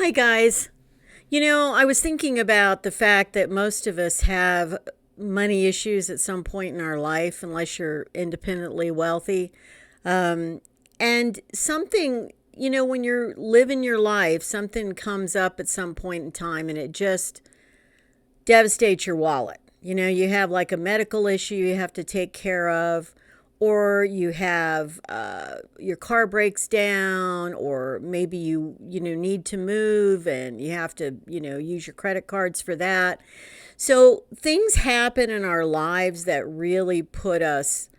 Hi, guys. I was thinking about the fact that most of us have money issues at some point in our life, unless you're independently wealthy. Um, and something, when you're living your life, something comes up at some point in time and it just devastates your wallet. You have like a medical issue you have to take care of, or you have your car breaks down, or maybe you need to move and you have to use your credit cards for that. So things happen in our lives that really put us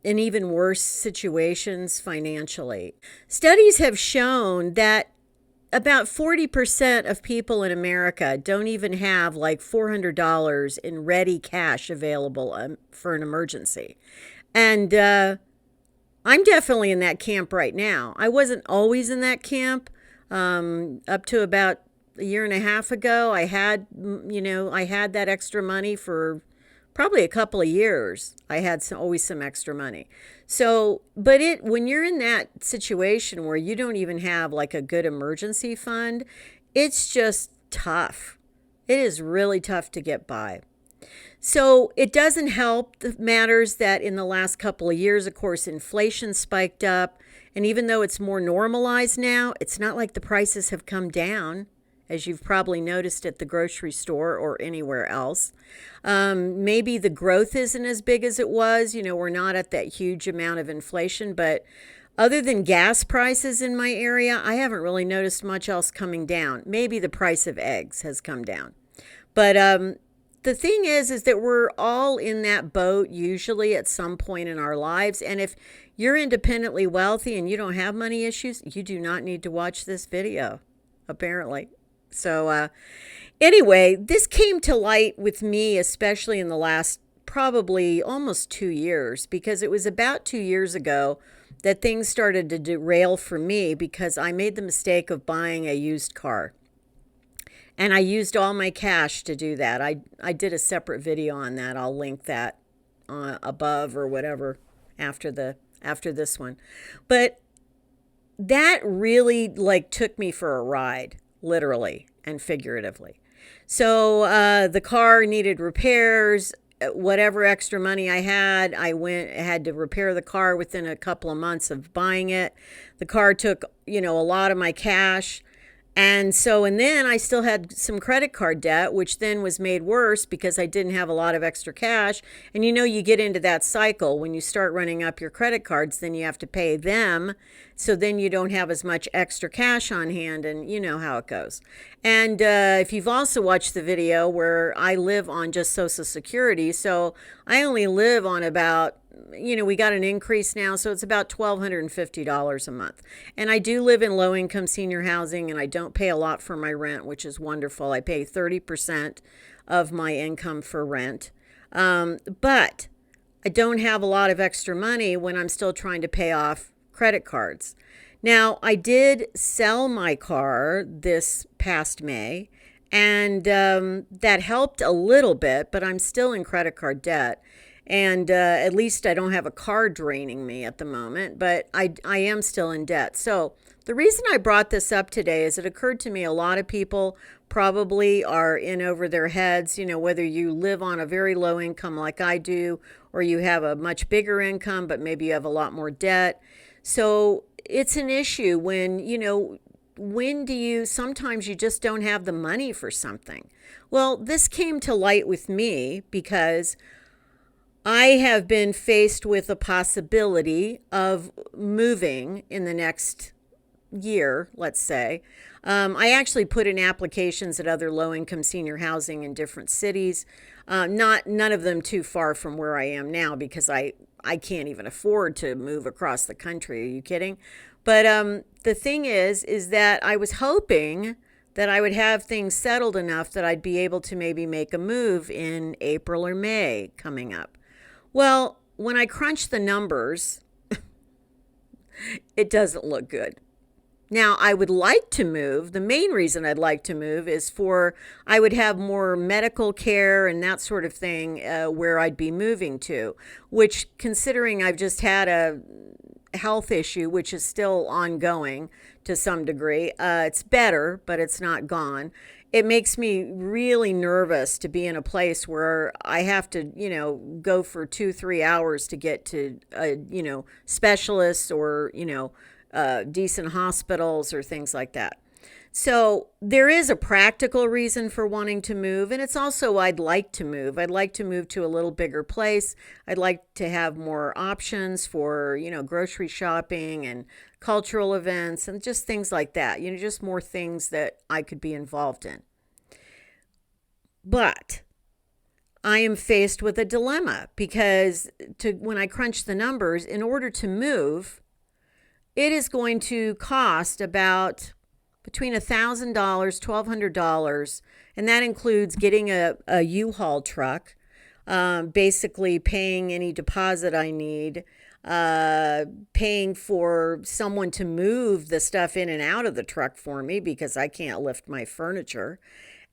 in even worse situations financially. Studies have shown that about 40% of people in America don't even have like $400 in ready cash available for an emergency. And I'm definitely in that camp right now. I wasn't always in that camp. Up to about a year and a half ago, I had that extra money for probably a couple of years. I had always some extra money. So, but when you're in that situation where you don't even have like a good emergency fund, it's just tough. It is really tough to get by. So it doesn't help the matters that in the last couple of years, of course, inflation spiked up. And even though it's more normalized now, it's not like the prices have come down, as you've probably noticed at the grocery store or anywhere else. Maybe the growth isn't as big as it was. We're not at that huge amount of inflation, but other than gas prices in my area, I haven't really noticed much else coming down. Maybe the price of eggs has come down. But the thing is that we're all in that boat usually at some point in our lives. And if you're independently wealthy and you don't have money issues, you do not need to watch this video, apparently. So anyway, this came to light with me, especially in the last probably almost 2 years, because it was about 2 years ago that things started to derail for me because I made the mistake of buying a used car. And I used all my cash to do that. I did a separate video on that. I'll link that above or whatever after this one. But that really like took me for a ride, literally and figuratively. So the car needed repairs. Whatever extra money I had to repair the car within a couple of months of buying it. The car took, a lot of my cash. And then I still had some credit card debt, which then was made worse because I didn't have a lot of extra cash. And you get into that cycle when you start running up your credit cards, then you have to pay them. So then you don't have as much extra cash on hand, and you know how it goes. And if you've also watched the video where I live on just Social Security, so I only live on about, we got an increase now, so it's about $1,250 a month. And I do live in low-income senior housing, and I don't pay a lot for my rent, which is wonderful. I pay 30% of my income for rent. But I don't have a lot of extra money when I'm still trying to pay off credit cards. Now, I did sell my car this past May, and that helped a little bit, but I'm still in credit card debt. And at least I don't have a car draining me at the moment, but I am still in debt. So the reason I brought this up today is it occurred to me a lot of people probably are in over their heads, whether you live on a very low income like I do, or you have a much bigger income, but maybe you have a lot more debt. So it's an issue when, sometimes you just don't have the money for something. Well, this came to light with me because I have been faced with a possibility of moving in the next year, let's say. I actually put in applications at other low-income senior housing in different cities. None of them too far from where I am now because I can't even afford to move across the country. Are you kidding? But the thing is that I was hoping that I would have things settled enough that I'd be able to maybe make a move in April or May coming up. Well, when I crunch the numbers, it doesn't look good. Now, I would like to move. The main reason I'd like to move is I would have more medical care and that sort of thing where I'd be moving to, which considering I've just had health issue, which is still ongoing to some degree. It's better, but it's not gone. It makes me really nervous to be in a place where I have to, go for 2, 3 hours to get to, specialists or, decent hospitals or things like that. So there is a practical reason for wanting to move, and it's also I'd like to move. I'd like to move to a little bigger place. I'd like to have more options for, grocery shopping and cultural events and just things like that. Just more things that I could be involved in. But I am faced with a dilemma because when I crunch the numbers, in order to move, it is going to cost about between $1,000, $1,200, and that includes getting a U-Haul truck, basically paying any deposit I need, paying for someone to move the stuff in and out of the truck for me because I can't lift my furniture,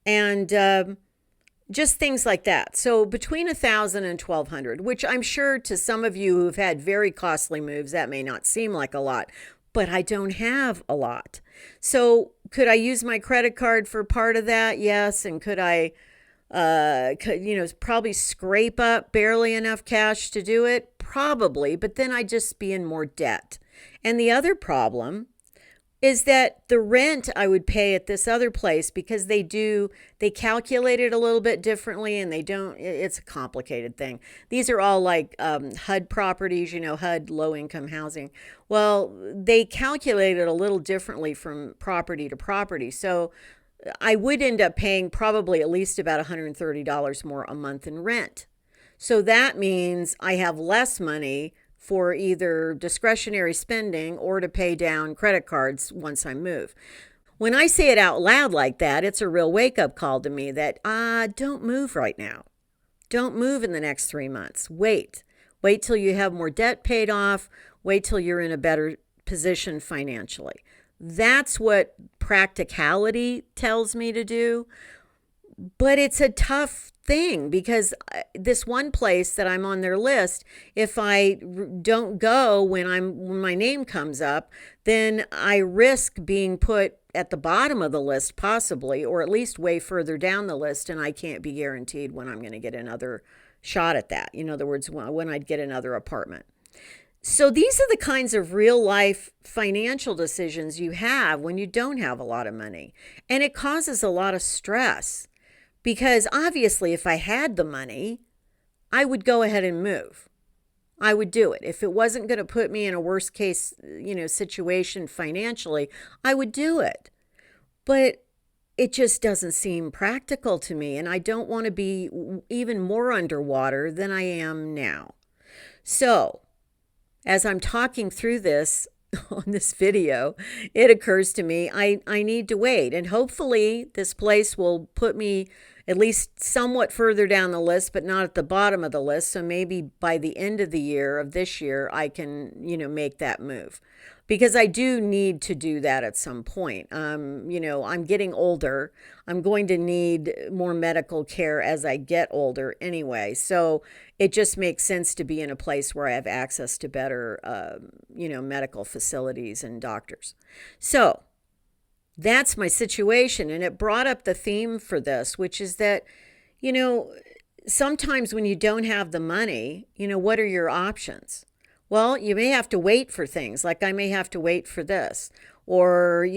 and just things like that. So between $1,000 and $1,200, which I'm sure to some of you who've had very costly moves, that may not seem like a lot, but I don't have a lot. So could I use my credit card for part of that? Yes. And could I, probably scrape up barely enough cash to do it? Probably, but then I'd just be in more debt. And the other problem is that the rent I would pay at this other place, because they calculate it a little bit differently, and it's a complicated thing. These are all like HUD properties, HUD, low income housing. Well, they calculate it a little differently from property to property. So I would end up paying probably at least about $130 more a month in rent. So that means I have less money for either discretionary spending or to pay down credit cards once I move. When I say it out loud like that, it's a real wake-up call to me that, don't move right now. Don't move in the next 3 months. Wait till you have more debt paid off. Wait till you're in a better position financially. That's what practicality tells me to do. But it's a tough thing because this one place that I'm on their list, if I don't go when my name comes up, then I risk being put at the bottom of the list possibly, or at least way further down the list, and I can't be guaranteed when I'm going to get another shot at that. In other words, when I'd get another apartment. So these are the kinds of real life financial decisions you have when you don't have a lot of money, and it causes a lot of stress. Because obviously, if I had the money, I would go ahead and move. I would do it. If it wasn't going to put me in a worst case, situation financially, I would do it. But it just doesn't seem practical to me. And I don't want to be even more underwater than I am now. So as I'm talking through this on this video, it occurs to me I need to wait. And hopefully this place will put me at least somewhat further down the list, but not at the bottom of the list. So maybe by the end of this year, I can, make that move, because I do need to do that at some point. I'm getting older. I'm going to need more medical care as I get older anyway. So it just makes sense to be in a place where I have access to better, medical facilities and doctors. So that's my situation. And it brought up the theme for this, which is that, sometimes when you don't have the money, what are your options? Well, you may have to wait for things, like I may have to wait for this. Or,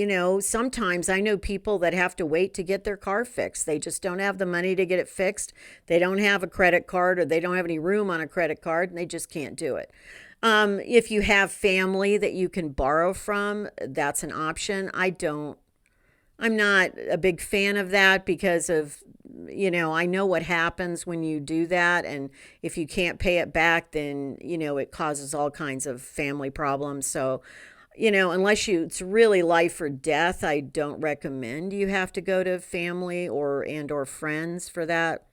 sometimes I know people that have to wait to get their car fixed. They just don't have the money to get it fixed. They don't have a credit card, or they don't have any room on a credit card, and they just can't do it. If you have family that you can borrow from, that's an option. I'm not a big fan of that because of, I know what happens when you do that. And if you can't pay it back, then, it causes all kinds of family problems. So, unless it's really life or death, I don't recommend you have to go to family or friends for that.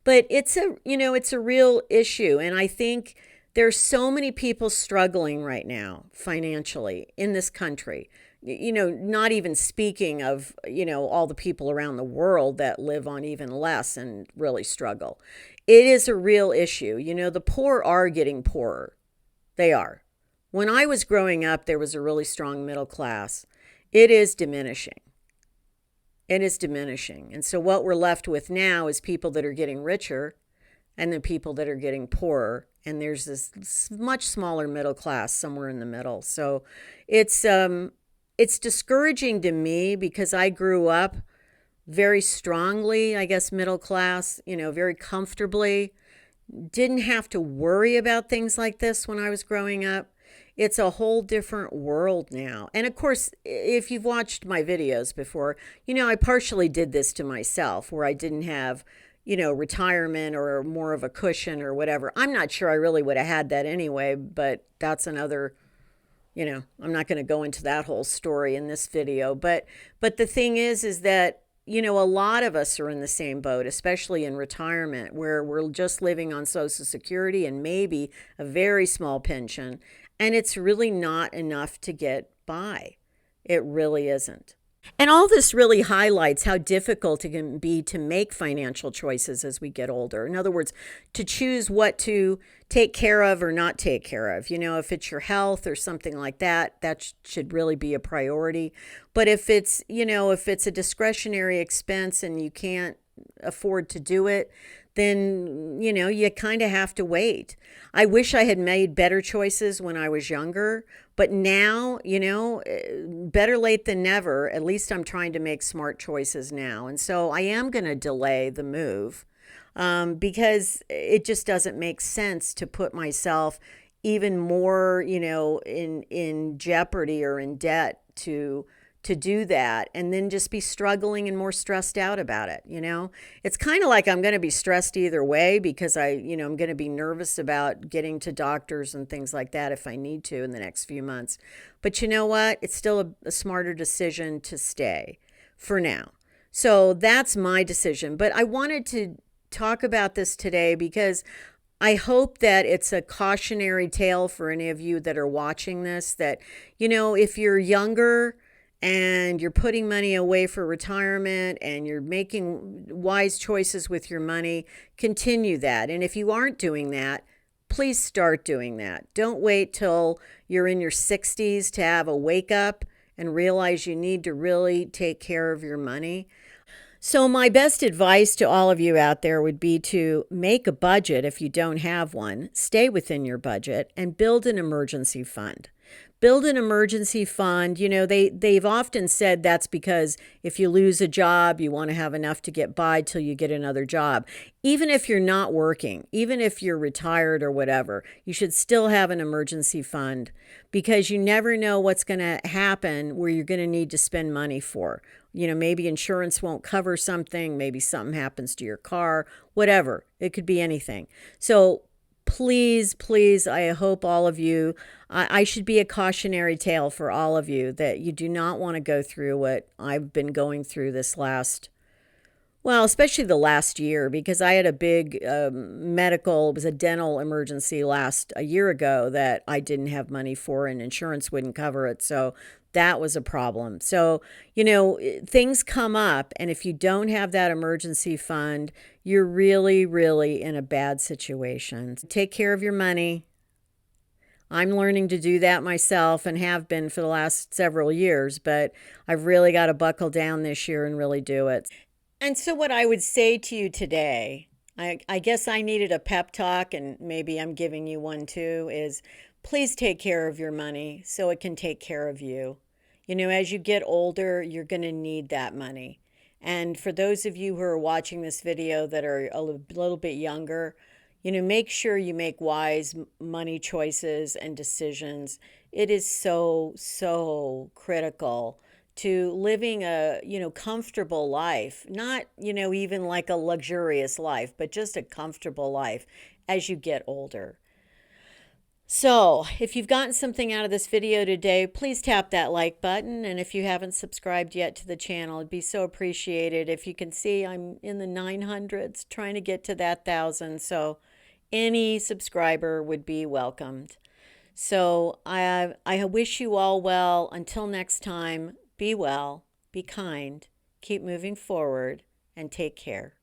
But it's a real issue. And I think there's so many people struggling right now financially in this country. Not even speaking of, all the people around the world that live on even less and really struggle. It is a real issue. The poor are getting poorer. They are. When I was growing up, there was a really strong middle class. It is diminishing. It is diminishing. And so what we're left with now is people that are getting richer and then people that are getting poorer. And there's this much smaller middle class somewhere in the middle. So it's discouraging to me because I grew up very strongly, I guess, middle class, very comfortably. Didn't have to worry about things like this when I was growing up. It's a whole different world now. And of course, if you've watched my videos before, I partially did this to myself where I didn't have, retirement or more of a cushion or whatever. I'm not sure I really would have had that anyway, but that's another, I'm not going to go into that whole story in this video. But the thing is that, a lot of us are in the same boat, especially in retirement, where we're just living on Social Security and maybe a very small pension. And it's really not enough to get by. It really isn't. And all this really highlights how difficult it can be to make financial choices as we get older. In other words, to choose what to take care of or not take care of. If it's your health or something like that, that should really be a priority. But if it's a discretionary expense and you can't afford to do it, then, you kind of have to wait. I wish I had made better choices when I was younger, but now, better late than never. At least I'm trying to make smart choices now. And so I am going to delay the move because it just doesn't make sense to put myself even more, in jeopardy or in debt to do that and then just be struggling and more stressed out about it. It's kind of like I'm going to be stressed either way because I'm going to be nervous about getting to doctors and things like that if I need to in the next few months. But you know what? It's still a smarter decision to stay for now. So that's my decision. But I wanted to talk about this today because I hope that it's a cautionary tale for any of you that are watching this, that, if you're younger and you're putting money away for retirement and you're making wise choices with your money, continue that. And if you aren't doing that, please start doing that. Don't wait till you're in your 60s to have a wake up and realize you need to really take care of your money. So my best advice to all of you out there would be to make a budget if you don't have one, stay within your budget, and build an emergency fund. Build an emergency fund. They've often said that's because if you lose a job, you want to have enough to get by till you get another job. Even if you're not working, even if you're retired or whatever, you should still have an emergency fund because you never know what's going to happen where you're going to need to spend money for. Maybe insurance won't cover something, maybe something happens to your car, whatever. It could be anything. So please, I hope all of you, I should be a cautionary tale for all of you that you do not want to go through what I've been going through especially the last year, because I had a big it was a dental emergency a year ago that I didn't have money for and insurance wouldn't cover it. So that was a problem. So, things come up, and if you don't have that emergency fund, you're really, really in a bad situation. Take care of your money. I'm learning to do that myself and have been for the last several years, but I've really got to buckle down this year and really do it. And so what I would say to you today, I guess I needed a pep talk, and maybe I'm giving you one too, is please take care of your money so it can take care of you. As you get older, you're going to need that money. And for those of you who are watching this video that are a little bit younger, make sure you make wise money choices and decisions. It is so, so critical to living a, comfortable life, not, even like a luxurious life, but just a comfortable life as you get older. So if you've gotten something out of this video today, please tap that like button. And if you haven't subscribed yet to the channel, it'd be so appreciated. If you can see, I'm in the 900s trying to get to that 1,000. So any subscriber would be welcomed. So I wish you all well. Until next time, be well, be kind, keep moving forward, and take care.